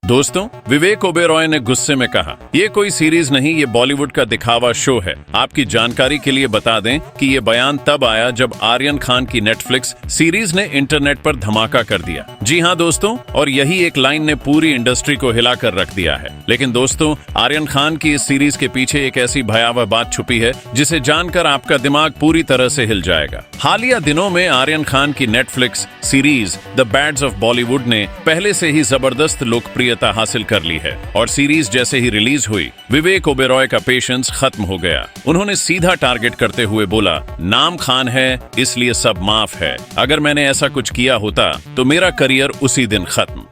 दोस्तों, विवेक ओबेरॉय ने गुस्से में कहा, ये कोई सीरीज नहीं, ये बॉलीवुड का दिखावा शो है। आपकी जानकारी के लिए बता दें कि ये बयान तब आया जब आर्यन खान की नेटफ्लिक्स सीरीज ने इंटरनेट पर धमाका कर दिया। जी हाँ दोस्तों, और यही एक लाइन ने पूरी इंडस्ट्री को हिलाकर रख दिया है। लेकिन दोस्तों, आर्यन खान की इस सीरीज के पीछे एक ऐसी भयावह बात छुपी है जिसे जानकर आपका दिमाग पूरी तरह से हिल जाएगा। हालिया दिनों में आर्यन खान की Netflix series the bads of Bollywood ने पहले से ही जबरदस्त लोकप्रियता हासिल कर ली है और सीरीज जैसे ही रिलीज हुई, विवेक ओबेरॉय का पेशेंस खत्म हो गया। उन्होंने सीधा टारगेट करते हुए बोला, नाम खान है इसलिए सब माफ है। अगर मैंने ऐसा कुछ किया होता तो मेरा करियर उसी दिन खत्म।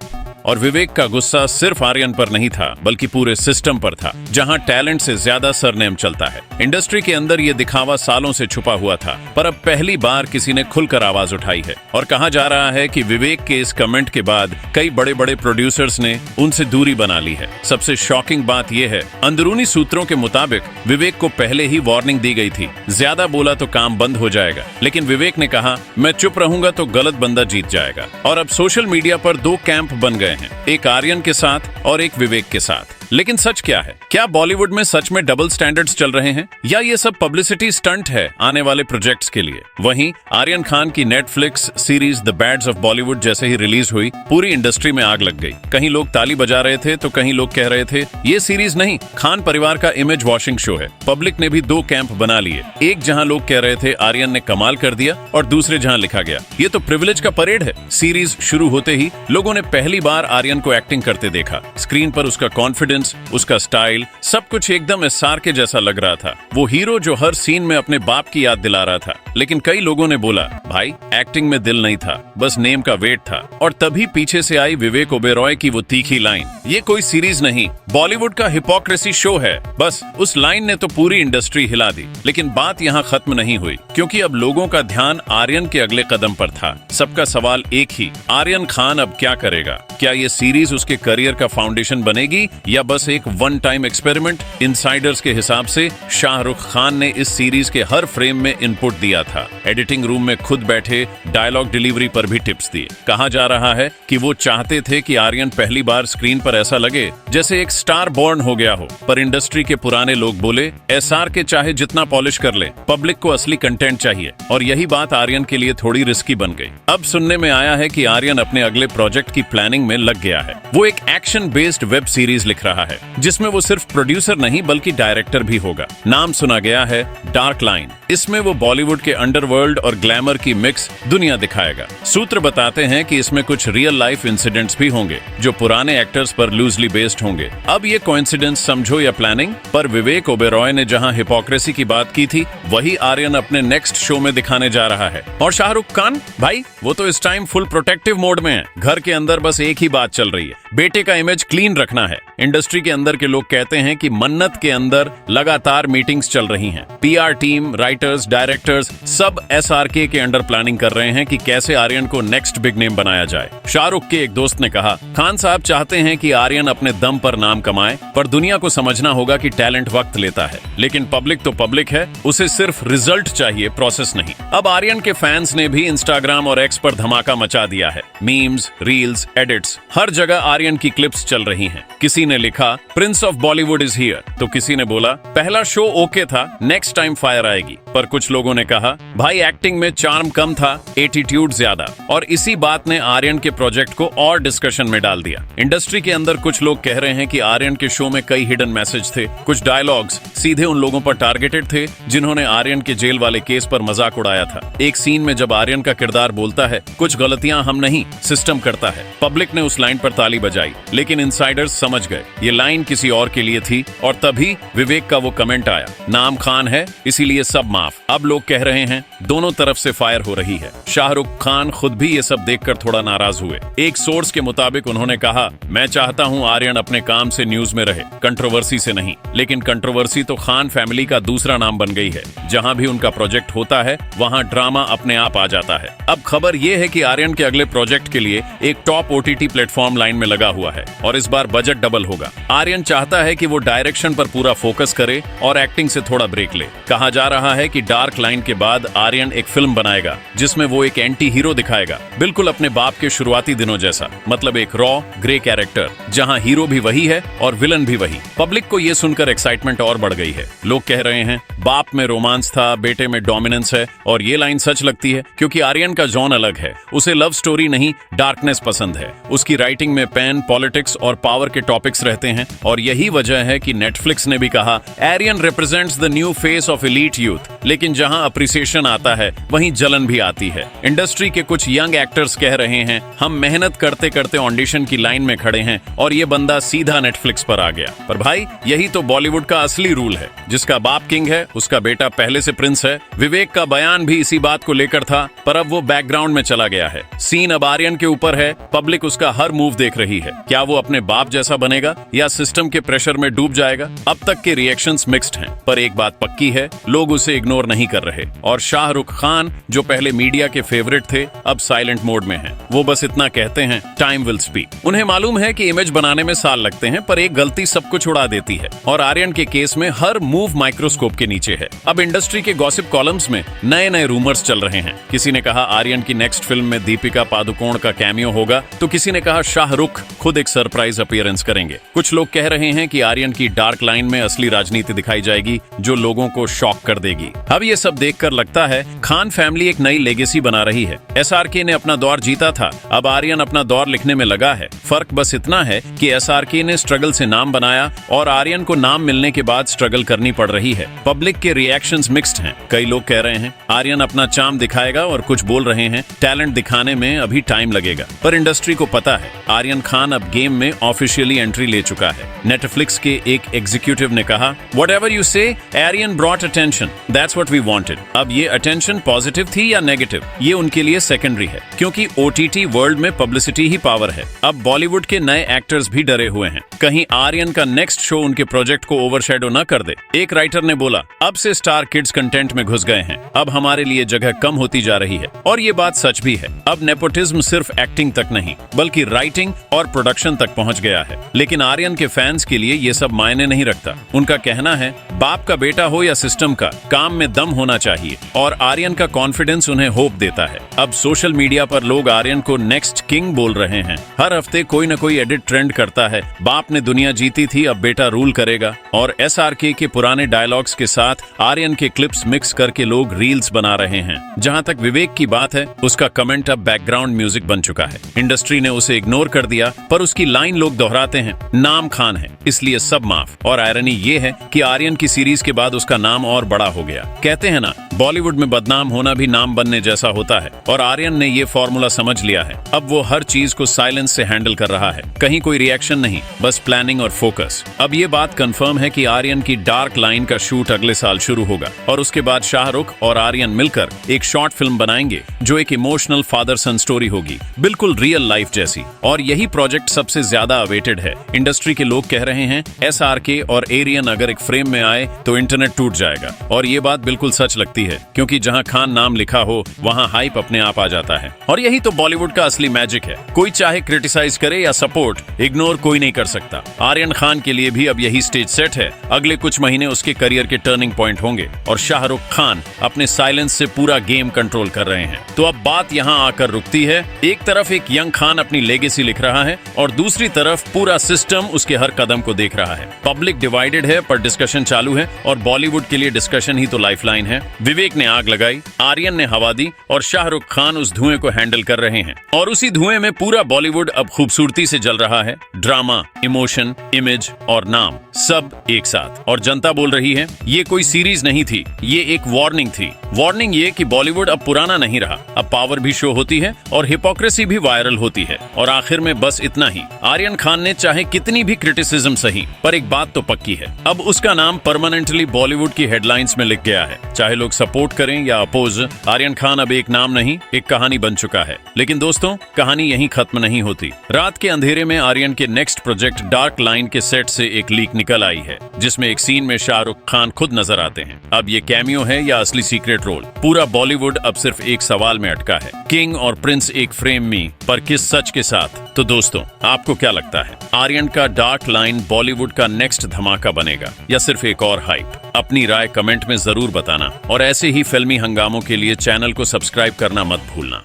और विवेक का गुस्सा सिर्फ आर्यन पर नहीं था बल्कि पूरे सिस्टम पर था, जहां टैलेंट से ज्यादा सरनेम चलता है। इंडस्ट्री के अंदर ये दिखावा सालों से छुपा हुआ था, पर अब पहली बार किसी ने खुलकर आवाज उठाई है। और कहा जा रहा है कि विवेक के इस कमेंट के बाद कई बड़े बड़े प्रोड्यूसर्स ने उनसे दूरी बना ली है। सबसे शॉकिंग बात यह है, अंदरूनी सूत्रों के मुताबिक विवेक को पहले ही वार्निंग दी गई थी, ज्यादा बोला तो काम बंद हो जाएगा। लेकिन विवेक ने कहा, मैं चुप रहूंगा तो गलत बंदा जीत जाएगा। और अब सोशल मीडिया पर दो कैंप बन गए हैं, एक आर्यन के साथ और एक विवेक के साथ। लेकिन सच क्या है? क्या बॉलीवुड में सच में डबल स्टैंडर्ड्स चल रहे हैं या ये सब पब्लिसिटी स्टंट है आने वाले प्रोजेक्ट्स के लिए? वहीं आर्यन खान की Netflix series the bads of Bollywood जैसे ही रिलीज हुई, पूरी इंडस्ट्री में आग लग गई। कहीं लोग ताली बजा रहे थे तो कहीं लोग कह रहे थे ये सीरीज नहीं, खान परिवार का इमेज वॉशिंग शो है। पब्लिक ने भी दो कैंप बना लिए, एक जहां लोग कह रहे थे आर्यन ने कमाल कर दिया और दूसरे जहां लिखा गया ये तो प्रिविलेज का परेड है। सीरीज शुरू होते ही लोगों ने पहली बार आर्यन को एक्टिंग करते देखा। स्क्रीन पर उसका कॉन्फिडेंस, उसका स्टाइल, सब कुछ एकदम एसआर के जैसा लग रहा था। वो हीरो जो हर सीन में अपने बाप की याद दिला रहा था। लेकिन कई लोगों ने बोला, भाई एक्टिंग में दिल नहीं था, बस नेम का वेट था। और तभी पीछे से आई विवेक ओबेरॉय की वो तीखी लाइन, ये कोई सीरीज नहीं, बॉलीवुड का हिपोक्रेसी शो है। बस उस लाइन ने तो पूरी इंडस्ट्री हिला दी। लेकिन बात यहाँ खत्म नहीं हुई, क्योंकि अब लोगों का ध्यान आर्यन के अगले कदम पर था। सबका सवाल एक ही, आर्यन खान अब क्या करेगा? क्या ये सीरीज उसके करियर का फाउंडेशन बनेगी या बस एक वन टाइम एक्सपेरिमेंट? इनसाइडर्स के हिसाब से शाहरुख खान ने इस सीरीज के हर फ्रेम में इनपुट दिया था। एडिटिंग रूम में खुद बैठे डायलॉग डिलीवरी पर भी टिप्स दिए। कहा जा रहा है कि वो चाहते थे कि आर्यन पहली बार स्क्रीन पर ऐसा लगे जैसे एक स्टार बॉर्न हो गया हो। पर इंडस्ट्री के पुराने लोग बोले, एसआर के चाहे जितना पॉलिश कर ले, पब्लिक को असली कंटेंट चाहिए। और यही बात आर्यन के लिए थोड़ी रिस्की बन गई। अब सुनने में आया है कि आर्यन अपने अगले प्रोजेक्ट की प्लानिंग में लग गया है। वो एक एक्शन बेस्ड वेब सीरीज लिख रहा है जिसमें वो सिर्फ प्रोड्यूसर नहीं बल्कि डायरेक्टर भी होगा। नाम सुना गया है डार्क लाइन। इसमें वो बॉलीवुड के अंडरवर्ल्ड और ग्लैमर की मिक्स दुनिया दिखाएगा। सूत्र बताते हैं कि इसमें कुछ रियल लाइफ इंसिडेंट्स भी होंगे जो पुराने एक्टर्स पर लूजली बेस्ड होंगे। अब ये कोइंसिडेंस समझो या प्लानिंग, पर विवेक ओबेरॉय ने जहां हिपोक्रेसी की बात की थी, वही आर्यन अपने नेक्स्ट शो में दिखाने जा रहा है। और शाहरुख खान भाई, वो तो इस टाइम फुल प्रोटेक्टिव मोड में है। घर के अंदर बस एक ही बात चल रही है, बेटे का इमेज क्लीन रखना है। इंडस्ट्री के अंदर के लोग कहते हैं कि मन्नत के अंदर लगातार मीटिंग्स चल रही हैं। पीआर टीम, राइटर्स, डायरेक्टर्स सब एसआरके के अंडर प्लानिंग कर रहे हैं कि कैसे आर्यन को नेक्स्ट बिग नेम बनाया जाए। शाहरुख के एक दोस्त ने कहा, खान साहब चाहते हैं कि आर्यन अपने दम पर नाम कमाए, पर दुनिया को समझना होगा कि टैलेंट वक्त लेता है। लेकिन पब्लिक तो पब्लिक है, उसे सिर्फ रिजल्ट चाहिए, प्रोसेस नहीं। अब आर्यन के फैंस ने भी इंस्टाग्राम और एक्स पर धमाका मचा दिया है। मीम्स, रील्स, एडिट्स, हर जगह आर्यन की क्लिप्स चल रही हैं। किसी ने लिखा, Prince of Bollywood is here, तो किसी ने बोला, पहला शो ओके था, नेक्स्ट टाइम फायर आएगी। पर कुछ लोगों ने कहा, भाई एक्टिंग में चार्म कम था, एटीट्यूड ज्यादा। और इसी बात ने आर्यन के प्रोजेक्ट को और डिस्कशन में डाल दिया। इंडस्ट्री के अंदर कुछ लोग कह रहे हैं कि आर्यन के शो में कई हिडन मैसेज थे। कुछ डायलॉग्स सीधे उन लोगों पर टारगेटेड थे जिन्होंने आर्यन के जेल वाले केस पर मजाक उड़ाया था। एक सीन में जब आर्यन का किरदार बोलता है, कुछ गलतियां हम नहीं, सिस्टम करता है, पब्लिक ने उस लाइन पर ताली बजाई। लेकिन इनसाइडर्स समझ गए ये लाइन किसी और के लिए थी। और तभी विवेक का वो कमेंट आया, नाम खान है इसीलिए सब माफ। अब लोग कह रहे हैं दोनों तरफ से फायर हो रही है। शाहरुख खान खुद भी ये सब देखकर थोड़ा नाराज हुए। एक सोर्स के मुताबिक उन्होंने कहा, मैं चाहता हूं आर्यन अपने काम से न्यूज में रहे, कंट्रोवर्सी से नहीं। लेकिन कंट्रोवर्सी तो खान फैमिली का दूसरा नाम बन गई है। जहां भी उनका प्रोजेक्ट होता है वहां ड्रामा अपने आप आ जाता है। अब खबर यह है कि आर्यन के अगले प्रोजेक्ट के लिए एक टॉप ओटीटी प्लेटफॉर्म लाइन में लगा हुआ है और इस बार बजट डबल होगा। आर्यन चाहता है कि वो डायरेक्शन पर पूरा फोकस करे और एक्टिंग से थोड़ा ब्रेक ले। कहा जा रहा है कि डार्क लाइन के बाद आर्यन एक फिल्म बनाएगा जिसमें वो एक एंटी हीरो दिखाएगा, बिल्कुल अपने बाप के शुरुआती दिनों जैसा, मतलब एक रॉ ग्रे कैरेक्टर जहां हीरो भी वही है और विलन भी वही। पब्लिक को ये सुनकर एक्साइटमेंट और बढ़ गई है। लोग कह रहे हैं बाप में रोमांस था, बेटे में डोमिनेंस है, और ये लाइन सच लगती है क्योंकि आर्यन का जॉन अलग है। उसे लव स्टोरी नहीं, डार्कनेस पसंद है। उसकी राइटिंग में पेन, पॉलिटिक्स और पावर के टॉपिक्स रहते हैं, और यही वजह है कि नेटफ्लिक्स ने भी कहा Aryan represents the new face of elite youth. लेकिन जहां अप्रिसिएशन आता है वहीं जलन भी आती है। इंडस्ट्री के कुछ यंग एक्टर्स कह रहे हैं हम मेहनत करते करते ऑडिशन की लाइन में खड़े हैं और ये बंदा सीधा नेटफ्लिक्स पर आ गया। पर भाई यही तो बॉलीवुड का असली रूल है, जिसका बाप किंग है उसका बेटा पहले से प्रिंस है। विवेक का बयान भी इसी बात को लेकर था, पर अब वो बैकग्राउंड में चला गया है। सीन अब आर्यन के ऊपर है, पब्लिक उसका हर मूव देख रही है। क्या वो अपने बाप जैसा बनेगा या सिस्टम के प्रेशर में डूब जाएगा? अब तक के रिएक्शंस मिक्स्ड हैं, पर एक बात पक्की है, लोग उसे इग्नोर नहीं कर रहे। और शाहरुख खान जो पहले मीडिया के फेवरेट थे अब साइलेंट मोड में हैं। वो बस इतना कहते हैं टाइम विल स्पीक। उन्हें मालूम है कि इमेज बनाने में साल लगते हैं, पर एक गलती सब कुछ उड़ा देती है, और आर्यन के केस में हर मूव माइक्रोस्कोप के नीचे है। अब इंडस्ट्री के गॉसिप कॉलम्स में नए नए रूमर्स चल रहे हैं। किसी ने कहा आर्यन की नेक्स्ट फिल्म में दीपिका पादुकोण का कैमियो होगा, तो किसी ने कहा शाहरुख खुद एक सरप्राइज अपीयरेंस करेंगे। कुछ लोग कह रहे हैं कि आर्यन की डार्क लाइन में असली राजनीति दिखाई जाएगी जो लोगों को शॉक कर देगी। अब ये सब देखकर लगता है खान फैमिली एक नई लेगेसी बना रही है। एसआरके ने अपना दौर जीता था, अब आर्यन अपना दौर लिखने में लगा है। फर्क बस इतना है कि एसआरके ने स्ट्रगल से नाम बनाया और आर्यन को नाम मिलने के बाद स्ट्रगल करनी पड़ रही है। पब्लिक के रिएक्शंस मिक्स्ड हैं। कई लोग कह रहे हैं आर्यन अपना चार्म दिखाएगा, और कुछ बोल रहे हैं टैलेंट दिखाने में अभी टाइम लगेगा। पर इंडस्ट्री को पता है आर्यन खान अब गेम में ऑफिशियली एंट्री ले चुका है। नेटफ्लिक्स के एक एग्जीक्यूटिव ने कहा whatever you say Aryan brought attention, that's what we wanted. अब ये अटेंशन पॉजिटिव थी या नेगेटिव, ये उनके लिए सेकेंडरी है, क्योंकि ओटीटी वर्ल्ड में पब्लिसिटी ही पावर है। अब बॉलीवुड के नए एक्टर्स भी डरे हुए हैं कहीं आर्यन का नेक्स्ट शो उनके प्रोजेक्ट को ओवरशैडो न कर दे। एक राइटर ने बोला अब से स्टार किड्स कंटेंट में घुस गए हैं, अब हमारे लिए जगह कम होती जा रही है। और ये बात सच भी है। अब नेपोटिज्म सिर्फ एक्टिंग तक नहीं बल्कि राइटिंग और प्रोडक्शन तक पहुंच गया है। लेकिन आर्यन के फैंस के लिए ये सब मायने नहीं रखता। उनका कहना है बाप का बेटा हो या सिस्टम का, काम में दम होना चाहिए, और आर्यन का कॉन्फिडेंस उन्हें होप देता है। अब सोशल मीडिया पर लोग आर्यन को नेक्स्ट किंग बोल रहे हैं। हर हफ्ते कोई न कोई एडिट ट्रेंड करता है, बाप ने दुनिया जीती थी अब बेटा रूल करेगा, और एसआरके के पुराने डायलॉग्स के साथ आर्यन के क्लिप्स मिक्स करके लोग रील्स बना रहे हैं। जहां तक विवेक की बात है, उसका कमेंट अब बैकग्राउंड म्यूजिक बन चुका है। इंडस्ट्री ने उसे इग्नोर कर दिया, पर उसकी लाइन लोग दोहराते हैं, नाम खान है इसलिए सब माफ। और आयरनी ये है कि आर्यन की सीरीज के बाद उसका नाम और बड़ा हो गया। कहते हैं ना बॉलीवुड में बदनाम होना भी नाम बनने जैसा होता है, और आर्यन ने ये फॉर्मूला समझ लिया है। अब वो हर चीज को साइलेंस से हैंडल कर रहा है, कहीं कोई रिएक्शन नहीं, बस प्लानिंग और फोकस। अब ये बात कंफर्म है कि आर्यन की डार्क लाइन का शूट अगले साल शुरू होगा, और उसके बाद शाहरुख और आर्यन मिलकर एक शॉर्ट फिल्म बनाएंगे जो एक इमोशनल फादर सन स्टोरी होगी, बिल्कुल रियल लाइफ जैसी। और यही प्रोजेक्ट सबसे ज्यादा अवेटेड है। इंडस्ट्री के लोग कह रहे हैं एसआरके और एरियन अगर एक फ्रेम में आए तो इंटरनेट टूट जाएगा, और ये बात बिल्कुल सच लगती है, क्योंकि जहां खान नाम लिखा हो वहां हाइप अपने आप आ जाता है। और यही तो बॉलीवुड का असली मैजिक है। कोई चाहे क्रिटिसाइज करे या सपोर्ट, इग्नोर कोई नहीं कर सकता। आर्यन खान के लिए भी अब यही स्टेज सेट है। अगले कुछ महीने उसके करियर के टर्निंग पॉइंट होंगे, और शाहरुख खान अपने साइलेंस से पूरा गेम कंट्रोल कर रहे हैं। तो अब बात यहां आकर रुकती है। एक तरफ एक यंग खान अपनी लेगेसी लिख रहा है, और दूसरी तरफ पूरा सिस्टम उसके हर कदम को देख रहा है। पब्लिक डिवाइडेड है, पर डिस्कशन चालू है, और बॉलीवुड के लिए डिस्कशन ही तो लाइफलाइन है। विवेक ने आग लगाई, आर्यन ने हवा दी, और शाहरुख खान उस धुएं को हैंडल कर रहे हैं। और उसी धुएं में पूरा बॉलीवुड अब खूबसूरती से जल रहा है। ड्रामा, इमोशन, इमेज और नाम सब एक साथ। और जनता बोल रही है ये कोई सीरीज नहीं थी, ये एक वार्निंग थी। वार्निंग ये कि बॉलीवुड अब पुराना नहीं रहा। अब पावर भी शो होती है और हिपोक्रेसी भी वायरल होती है। और आखिर में बस इतना ही, आर्यन खान ने चाहे कितनी भी क्रिटिसिज्म सही, पर एक बात तो पक्की है, अब उसका नाम परमानेंटली बॉलीवुड की हेडलाइंस में लिख गया है। चाहे लोग सपोर्ट करें या अपोज, आर्यन खान अब एक नाम नहीं, एक कहानी बन चुका है। लेकिन दोस्तों, कहानी यहीं खत्म नहीं होती। रात के अंधेरे में आर्यन के नेक्स्ट प्रोजेक्ट डार्क लाइन के सेट से एक लीक निकल आई है, जिसमें एक सीन में शाहरुख खान खुद नजर आते हैं। अब ये कैमियो है या असली सीक्रेट रोल? पूरा बॉलीवुड अब सिर्फ एक सवाल में अटका है, किंग और प्रिंस एक फ्रेम में, पर किस सच के साथ? तो दोस्तों, आपको क्या लगता है, आर्यन का डार्क लाइन बॉलीवुड का नेक्स्ट धमाका बनेगा या सिर्फ एक और हाइप? अपनी राय कमेंट में जरूर बताना और ऐसे ही फिल्मी हंगामों के लिए चैनल को सब्सक्राइब करना मत भूलना।